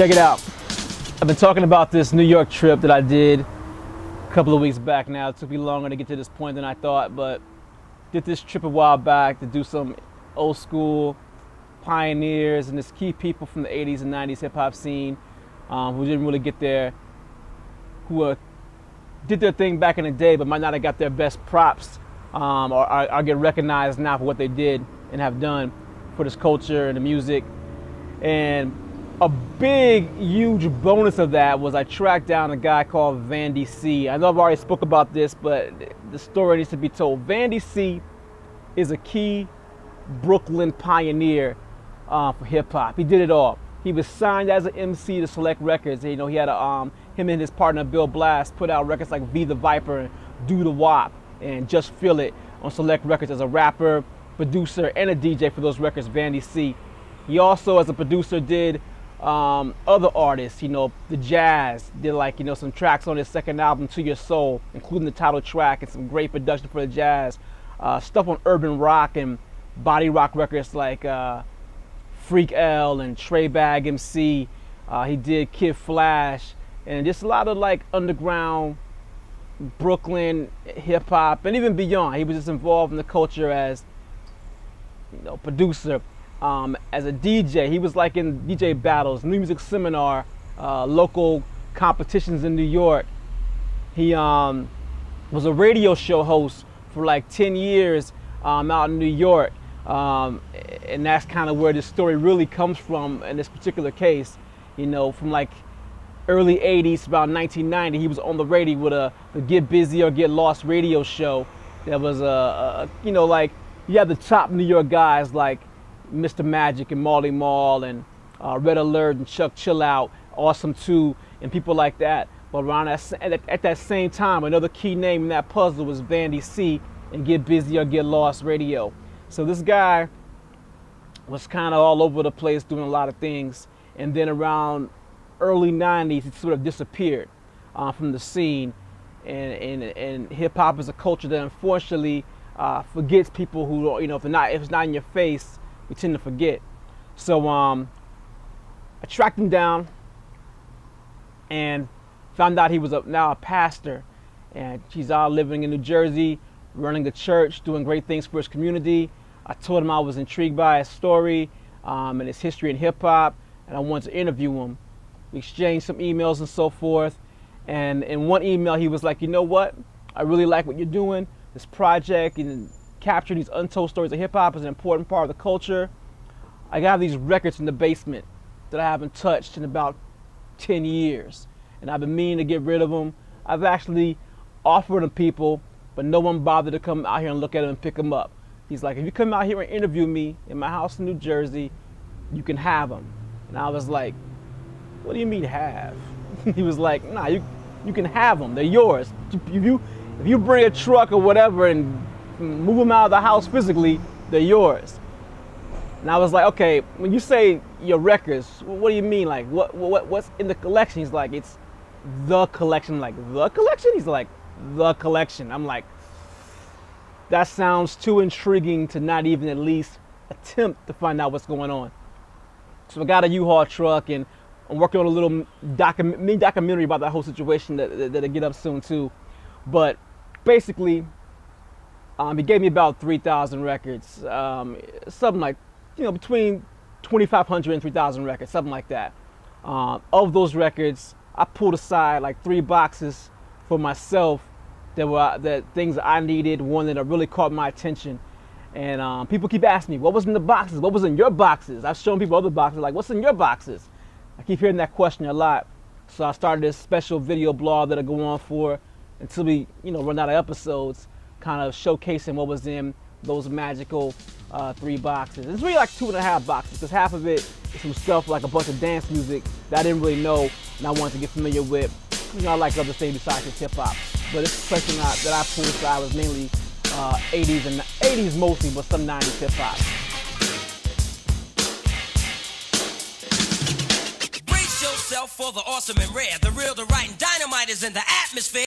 Check it out. I've been talking about this New York trip that I did a couple of weeks back now. It took me longer to get to this point than I thought, but did this trip a while back to do some old school pioneers and just key people from the 80s and 90s hip hop scene who didn't really get there, who did their thing back in the day but might not have got their best props or are get recognized now for what they did and have done for this culture and the music. And a big, huge bonus of that was I tracked down a guy called Vandy C. I know I've already spoke about this, but the story needs to be told. Vandy C is a key Brooklyn pioneer for hip hop. He did it all. He was signed as an MC to Select Records. You know, he had him and his partner Bill Blast put out records like Be the Viper and Do the Wop and Just Feel It on Select Records as a rapper, producer, and a DJ for those records, Vandy C. He also, as a producer, did other artists, you know, the Jazz, did like, you know, some tracks on his second album, To Your Soul, including the title track and some great production for the Jazz. Stuff on urban rock and body rock records like Freak L and Trey Bag MC. He did Kid Flash and just a lot of like underground Brooklyn hip hop and even beyond. He was just involved in the culture as, you know, producer. As a DJ, he was like in DJ battles, New Music Seminar, local competitions in New York. He was a radio show host for like 10 years out in New York. And that's kind of where this story really comes from in this particular case. You know, from like early 80s, about 1990, he was on the radio with the Get Busy or Get Lost radio show. That was, you know, like you had the top New York guys like Mr. Magic and Marley Marl and Red Alert and Chuck Chill Out, Awesome 2, and people like that. But around at that same time, another key name in that puzzle was Vandy C and Get Busy or Get Lost radio. So this guy was kind of all over the place doing a lot of things. And then around early 90s, he sort of disappeared from the scene. And hip hop is a culture that unfortunately forgets people who, you know, if it's not in your face, we tend to forget. So I tracked him down and found out he was now a pastor, and he's out living in New Jersey, running a church, doing great things for his community. I told him I was intrigued by his story and his history in hip hop, and I wanted to interview him. We exchanged some emails and so forth, and in one email he was like, you know what, I really like what you're doing, this project and capturing these untold stories of hip hop is an important part of the culture. I got these records in the basement that I haven't touched in about 10 years. And I've been meaning to get rid of them. I've actually offered them people, but no one bothered to come out here and look at them and pick them up. He's like, if you come out here and interview me in my house in New Jersey, you can have them. And I was like, what do you mean have? He was like, nah, you can have them. They're yours. If you bring a truck or whatever and move them out of the house physically, they're yours. And I was like, okay, when you say your records, what do you mean? Like, what's in the collection? He's like, it's the collection. I'm like, the collection? He's like, the collection. I'm like, that sounds too intriguing to not even at least attempt to find out what's going on. So I got a U-Haul truck and I'm working on a little mini documentary about that whole situation that'll get up soon too. But basically, he gave me about 3,000 records, something like, you know, between 2,500 and 3,000 records, something like that. Of those records, I pulled aside like 3 boxes for myself that things that I needed, one that really caught my attention. And people keep asking me, what was in the boxes? What was in your boxes? I've shown people other boxes, like, what's in your boxes? I keep hearing that question a lot. So I started this special video blog that'll go on for until we, you know, run out of episodes, kind of showcasing what was in those magical 3 boxes. It's really like 2.5 boxes, because half of it is some stuff like a bunch of dance music that I didn't really know and I wanted to get familiar with. You know, I like other things besides just hip hop. But this section that I pulled aside was mainly 80s mostly, but some 90s hip hop. Brace yourself for the awesome and rare. The real, the right, and dynamite is in the atmosphere.